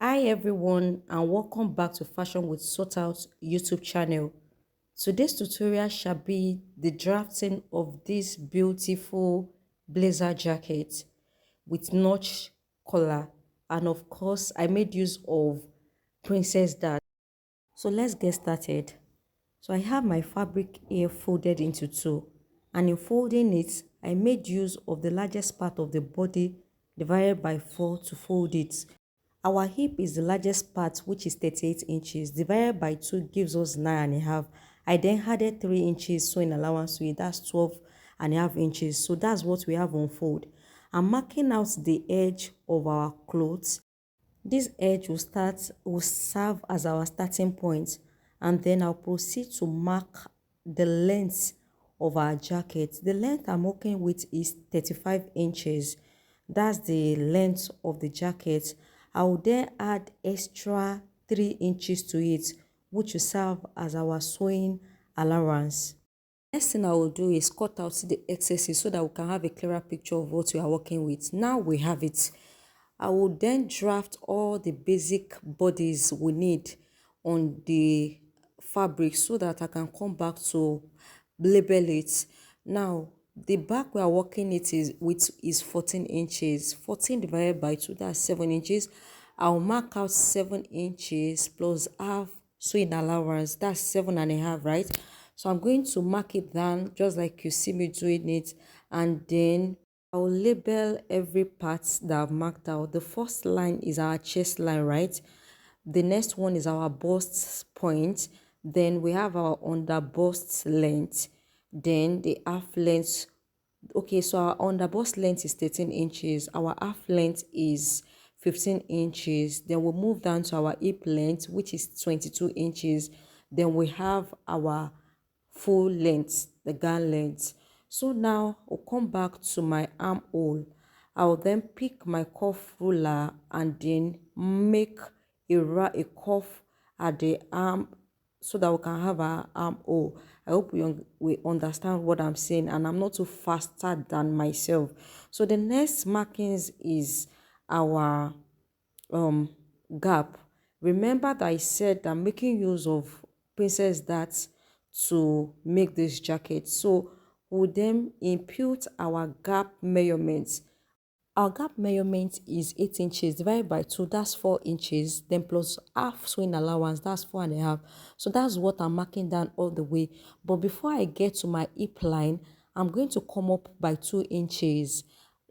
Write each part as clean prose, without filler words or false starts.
Hi everyone and welcome back to Fashion with Sort Out YouTube channel. Today's tutorial shall be the drafting of this beautiful blazer jacket with notch collar, and of course I made use of princess dart. So let's get started. So I have my fabric here folded into two, and in folding it I made use of the largest part of the body divided by 4 to fold it. Our hip is the largest part, which is 38 inches. Divided by 2 gives us 9.5. I then added 3 inches sewing allowance to it. That's 12.5 inches. So that's what we have on fold. I'm marking out the edge of our clothes. This edge will serve as our starting point, and then I'll proceed to mark the length of our jacket. The length I'm working with is 35 inches. That's the length of the jacket. I will then add extra 3 inches to it, which will serve as our sewing allowance. Next thing I will do is cut out the excesses so that we can have a clearer picture of what we are working with. Now we have it. I will then draft all the basic bodies we need on the fabric so that I can come back to label it. Now, the back we are working it is with is 14 inches. 14 divided by 2, that's 7 inches. I'll mark out 7 inches plus half sewing allowance, that's 7.5, right? So I'm going to mark it down just like you see me doing it, and then I'll label every part that I've marked out. The first line is our chest line, right? The next one is our bust point. Then we have our under bust length. Then the half length. Okay, so our under bust length is 13 inches. Our half length is 15 inches. Then we'll move down to our hip length, which is 22 inches. Then we have our full length, the gown length. So now I'll come back to my armhole. I'll then pick my cuff ruler and then make a cuff at the arm so that we can have our armhole. I hope we understand what I'm saying, and I'm not too faster than myself. So the next markings is our gap. Remember that I said I'm making use of princess darts to make this jacket, so we'll then impute our gap measurements. Our gap measurement is 8 inches divided by 2, that's 4 inches, then plus half sewing allowance, that's 4.5. So that's what I'm marking down all the way. But before I get to my hip line, I'm going to come up by 2 inches.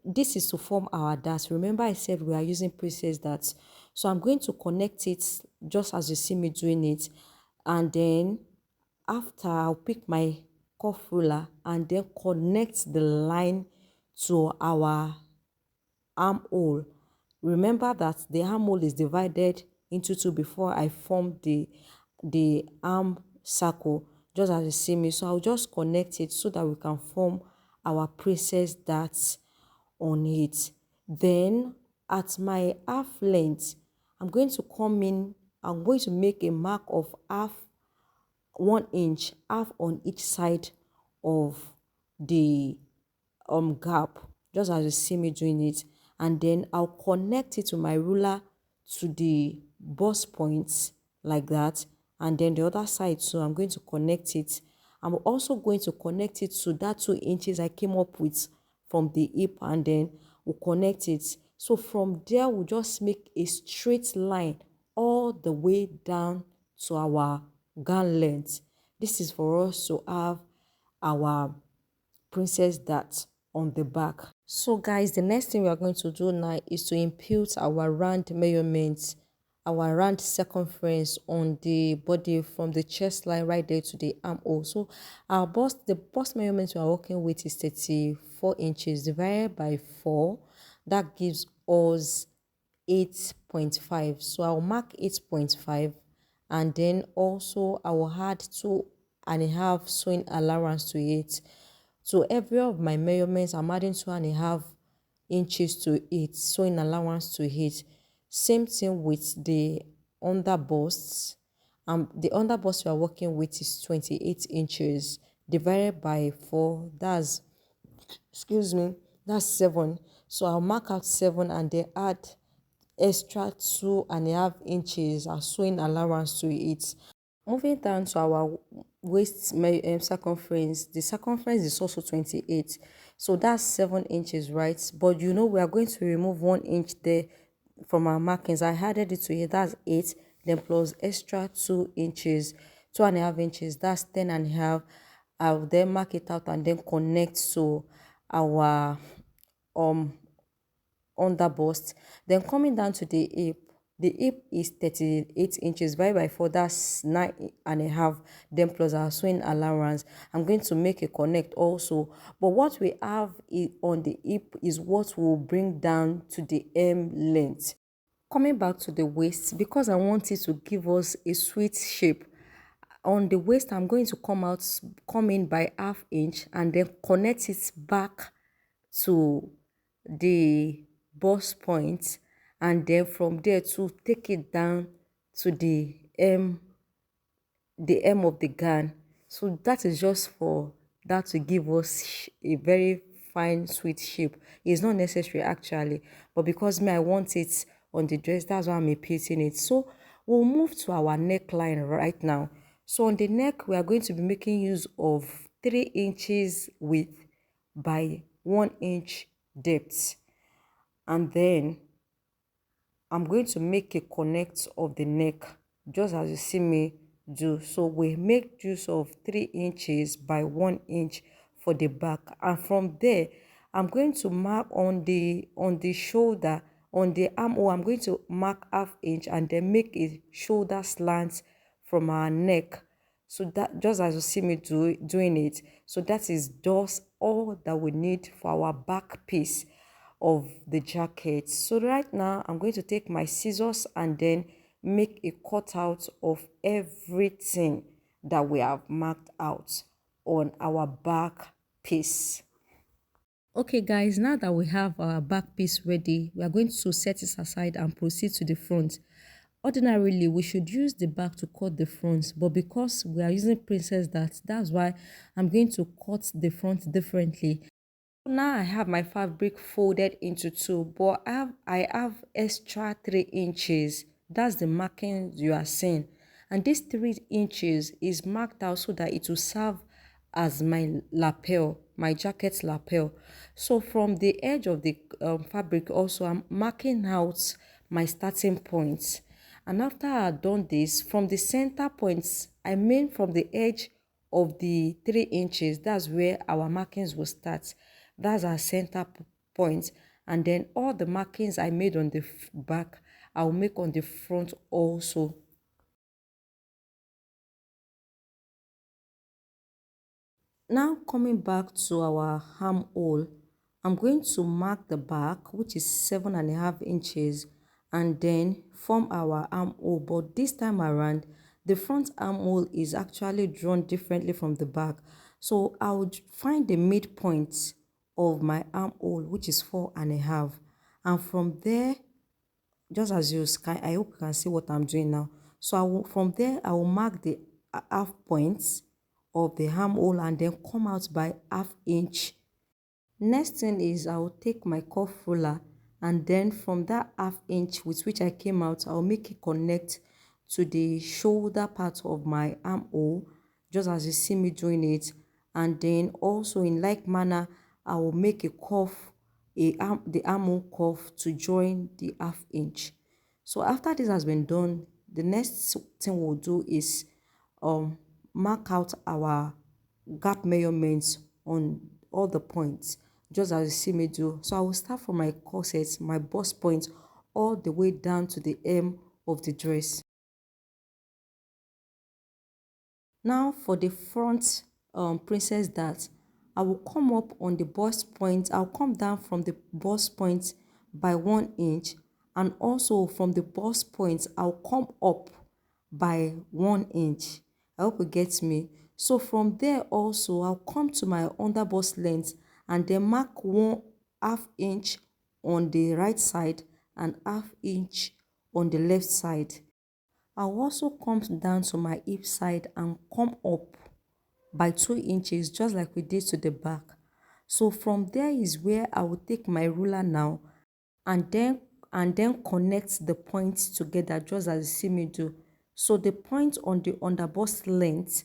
This is to form our dart. Remember I said we are using princess darts. So I'm going to connect it just as you see me doing it. And then after, I'll pick my cuff ruler and then connect the line to our armhole. Remember that the armhole is divided into two before I form the arm circle, just as you see me. So I'll just connect it so that we can form our princess darts on it. Then at my half length, I'm going to make a mark of half 1 inch, half on each side of the gap, just as you see me doing it. And then I'll connect it to my ruler to the bust points like that, and then the other side, so I'm going to connect it. I'm also going to connect it to that 2 inches I came up with from the hip, and then we'll connect it. So from there we'll just make a straight line all the way down to our gown length. This is for us to have our princess dart on the back. So guys, the next thing we are going to do now is to impute our round measurements, our round circumference on the body from the chest line right there to the armhole. So the bust measurement we are working with is 34 inches divided by 4. That gives us 8.5. So I'll mark 8.5, and then also I will add 2.5 sewing allowance to it. So every of my measurements, I'm adding 2.5 inches to it, sewing allowance to it. Same thing with the under busts. The under bust we are working with is 28 inches divided by 4. That's 7. So I'll mark out 7 and then add extra 2.5 inches as sewing allowance to it. Moving down to our waist circumference, the circumference is also 28, so that's 7 inches, right? But we are going to remove 1 inch there from our markings. I added it to here, that's 8, then plus extra 2 inches, 2.5 inches, that's 10.5. I'll then mark it out and then connect to our um under bust. Then coming down to the hip is 38 inches by 4, that's 9.5, then plus our sewing allowance. I'm going to make a connect also, but what we have on the hip is what will bring down to the hem length. Coming back to the waist, because I want it to give us a sweet shape, on the waist I'm going to come in by 1/2 inch and then connect it back to the bust point, and then from there to take it down to the hem of the gown. So that is just for that to give us a very fine sweet shape. It's not necessary actually, but because me I want it on the dress, that's why I'm repeating it. So we'll move to our neckline right now. So on the neck we are going to be making use of 3 inches width by 1 inch depth, and then I'm going to make a connect of the neck just as you see me do. So we make use of 3 inches by 1 inch for the back, and from there I'm going to mark on the shoulder, on the armhole. I'm going to mark 1/2 inch and then make a shoulder slant from our neck. So that just as you see me doing it. So that is just all that we need for our back piece of the jacket. So right now I'm going to take my scissors and then make a cutout of everything that we have marked out on our back piece. Okay guys, now that we have our back piece ready, we are going to set it aside and proceed to the front. Ordinarily we should use the back to cut the front, but because we are using princess that's why I'm going to cut the front differently. Now I have my fabric folded into two, but I have extra 3 inches. That's the marking you are seeing, and this 3 inches is marked out so that it will serve as my lapel, my jacket lapel. So from the edge of the fabric also, I'm marking out my starting point. And after I've done this, from the center points, I mean from the edge of the 3 inches, that's where our markings will start. That's our center point. And then all the markings I made on the back, I'll make on the front also. Now coming back to our armhole, I'm going to mark the back, which is 7.5 inches, and then form our armhole. But this time around, the front armhole is actually drawn differently from the back. So I would find the midpoint of my armhole, which is 4.5, and from there, just as you can, I hope you can see what I'm doing now. So from there I will mark the half points of the armhole and then come out by 1/2 inch. Next thing is I will take my cuff ruler, and then from that 1/2 inch with which I came out, I'll make it connect to the shoulder part of my armhole, just as you see me doing it. And then also in like manner, I will make a cuff, the armhole cuff to join the 1/2 inch. So after this has been done, the next thing we'll do is mark out our gap measurements on all the points, just as you see me do. So I will start from my corset, my bust point, all the way down to the hem of the dress. Now for the front princess dart, I will come up on the bust point. I'll come down from the bust point by 1 inch, and also from the bust point I'll come up by 1 inch. I hope you get me. So from there also I'll come to my under bust length and then mark 1/2 inch on the right side and 1/2 inch on the left side. I'll also come down to my hip side and come up by 2 inches, just like we did to the back. So from there is where I will take my ruler now and then and then connect the points together just as you see me do. So the point on the underbust length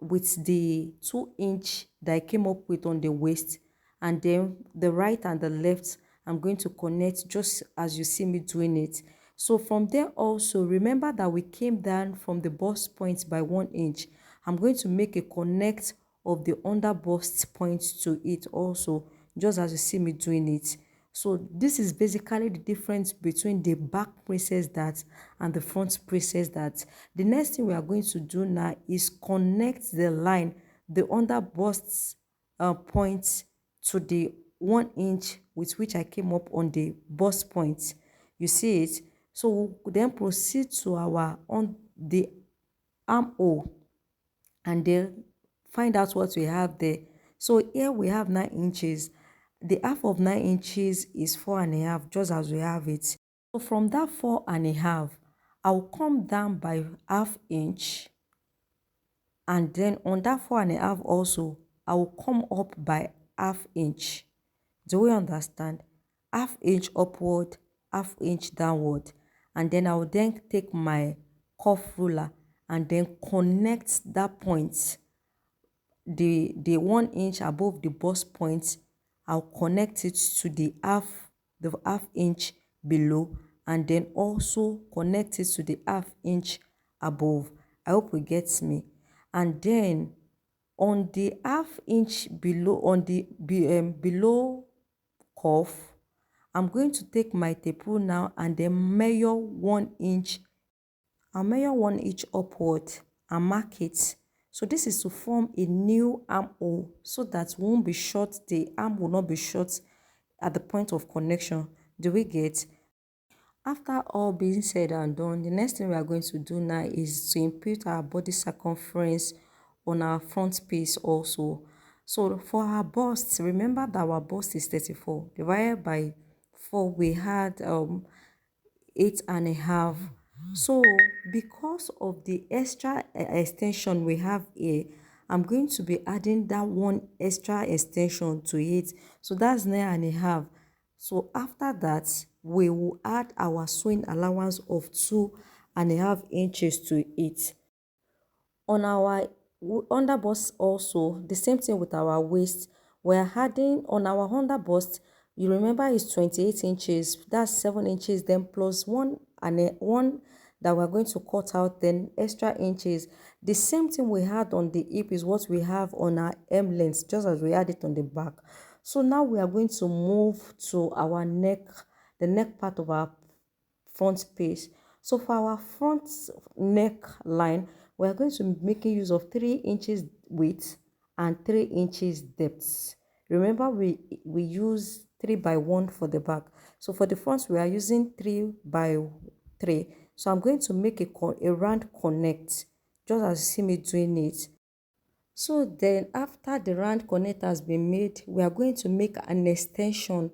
with the 2-inch that I came up with on the waist, and then the right and the left I'm going to connect just as you see me doing it. So from there also, remember that we came down from the bust point by 1 inch. I'm going to make a connect of the under bust point to it also, just as you see me doing it. So this is basically the difference between the back princess dart and the front princess dart. The next thing we are going to do now is connect the line, the under bust point to the 1 inch with which I came up on the bust point. You see it? So we'll then proceed to our on the armhole and then find out what we have there. So here we have 9 inches. The half of 9 inches is 4.5, just as we have it. So from that 4.5, I'll come down by ½ inch, and then on that 4.5 also, I will come up by ½ inch. Do we understand? ½ inch upward, ½ inch downward, and then I will then take my cuff ruler and then connect that point, the 1 inch above the bust point. I'll connect it to the half inch below, and then also connect it to the ½ inch above. I hope it gets me. And then on the ½ inch below, on the below cuff, I'm going to take my tape rule now and then measure 1 inch. I'll measure 1 inch upward and mark it. So this is to form a new armhole so that won't be short, the arm will not be short at the point of connection. Do we get? After all being said and done, the next thing we are going to do now is to impute our body circumference on our front piece also. So for our bust, remember that our bust is 34 divided by 4. We had 8.5. So because of the extra extension we have here, I'm going to be adding that 1 extra extension to it. So that's 9.5. So after that, we will add our sewing allowance of 2.5 inches to it. On our underbust also, the same thing with our waist. We're adding on our underbust, you remember it's 28 inches, that's 7 inches, then plus 1 that we're going to cut out, then extra inches. The same thing we had on the hip is what we have on our hem length, just as we had it on the back. So now we are going to move to our neck, the neck part of our front piece. So for our front neck line, we are going to be making use of 3 inches width and 3 inches depth. Remember, we use 3 by 1 for the back. So for the front, we are using 3 by 3. So I'm going to make a round connect, just as you see me doing it. So then after the round connect has been made, we are going to make an extension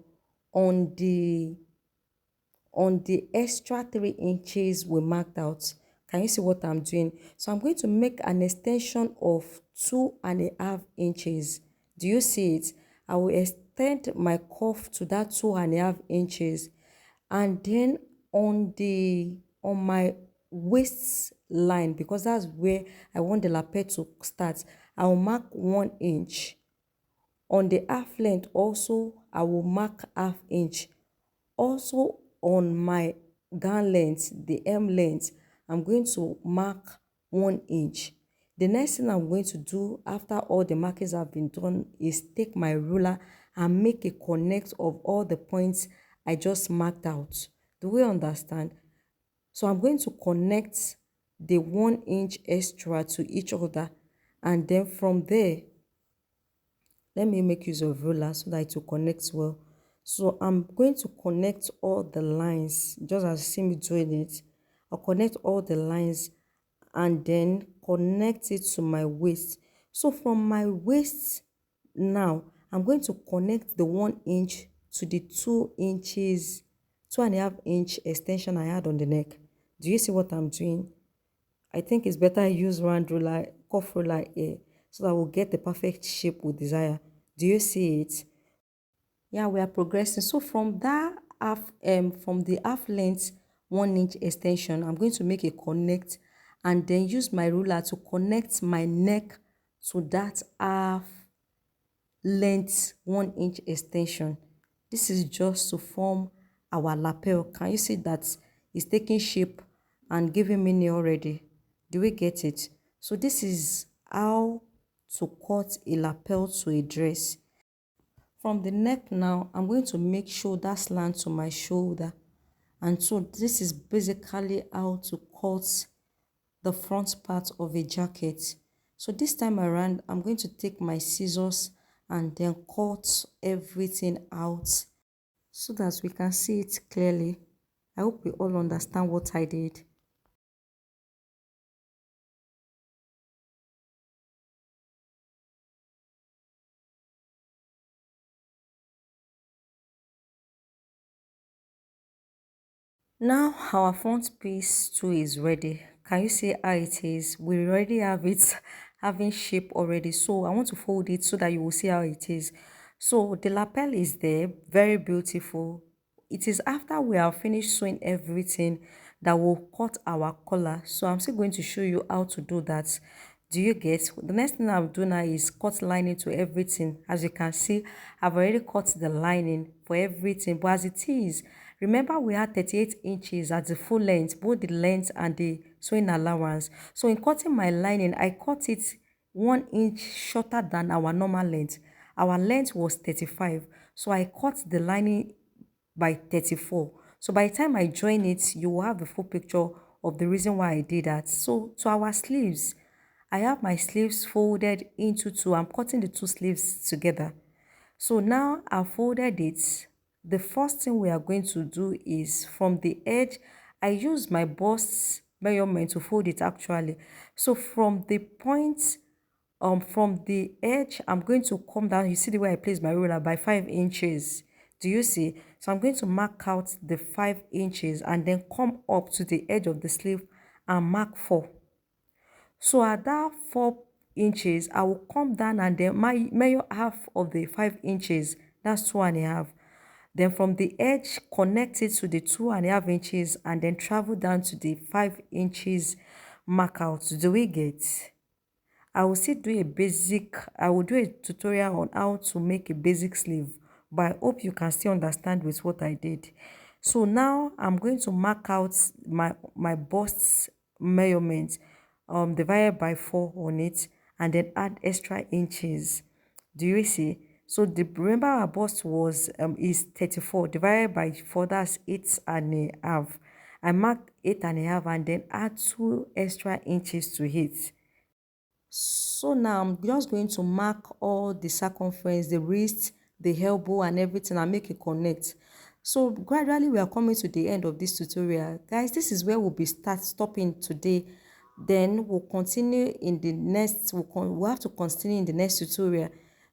on the extra 3 inches we marked out. Can you see what I'm doing? So I'm going to make an extension of 2.5 inches. Do you see it? I will extend my cuff to that 2.5 inches, and then on my waist line, because that's where I want the lapel to start, I will mark 1 inch. On the half length also, I will mark ½ inch. Also on my gown length, the hem length, I'm going to mark 1 inch. The next thing I'm going to do after all the markings have been done is take my ruler and make a connect of all the points I just marked out. Do we understand? So I'm going to connect the 1 inch extra to each other, and then from there, let me make use of ruler so that it will connect well. So I'm going to connect all the lines, just as you see me doing it. I'll connect all the lines and then connect it to my waist. So from my waist now, I'm going to connect the 1 inch to the 2 inches, 2.5 inch extension I had on the neck. Do you see what I'm doing? I think it's better I use round ruler, cuff ruler here, so that we'll get the perfect shape we desire. Do you see it? Yeah, we are progressing. So from that half length 1 inch extension, I'm going to make a connect and then use my ruler to connect my neck to that half length 1 inch extension. This is just to form our lapel. Can you see that it's taking shape and giving meaning already? Do we get it? So this is how to cut a lapel to a dress. From the neck now, I'm going to make shoulder slant to my shoulder. And so this is basically how to cut the front part of a jacket. So this time around, I'm going to take my scissors and then cut everything out so that we can see it clearly. I hope we all understand what I did. Now our front piece too is ready. Can you see how it is? We already have it having shape already. So I want to fold it so that you will see how it is. So the lapel is there, very beautiful. It is after we have finished sewing everything that we'll cut our collar. So I'm still going to show you how to do that. Do you get? The next thing I'll do now is cut lining to everything. As you can see, I've already cut the lining for everything. But as it is, remember we had 38 inches at the full length, both the length and the sewing allowance. So in cutting my lining, I cut it 1 inch shorter than our normal length. Our length was 35. So I cut the lining by 34. So by the time I join it, you will have a full picture of the reason why I did that. So to our sleeves, I have my sleeves folded into two. I'm cutting the two sleeves together. So now I've folded it. The first thing we are going to do is from the edge, I use my bust measurement to fold it actually. So from the point, from the edge, I'm going to come down. You see the way I place my ruler by 5 inches. Do you see? So I'm going to mark out the 5 inches and then come up to the edge of the sleeve and mark 4. So at that 4 inches, I will come down and then measure half of the 5 inches. That's 2.5. Then from the edge, connect it to the 2.5 inches and then travel down to the 5 inches mark out. Do we get? I will do a tutorial on how to make a basic sleeve, but I hope you can still understand with what I did. So now I'm going to mark out my bust measurement, divided by 4 on it, and then add extra inches. Do you see? So remember our bust was is 34 divided by 4, that's 8.5. I marked 8.5 and then add 2 extra inches to it. So now I'm just going to mark all the circumference, the wrist, the elbow and everything and make a connect. So gradually we are coming to the end of this tutorial. Guys, this is where we'll be stopping today. Then we'll continue in the next, we'll have to continue in the next tutorial.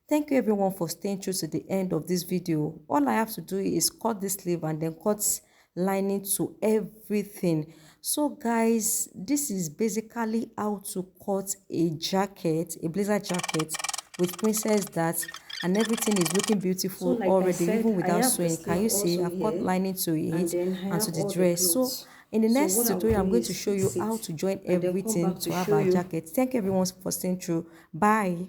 Thank you everyone for staying true to the end of this video. All I have to do is cut this sleeve and then cut lining to everything. So guys, this is basically how to cut a jacket, a blazer jacket with princess darts, and everything is looking beautiful like already, even without sewing. Can you see I've cut lining to it and to the dress. So in the next tutorial, I'm going to show you how to join everything to have our jacket. Thank you everyone for staying through. Bye.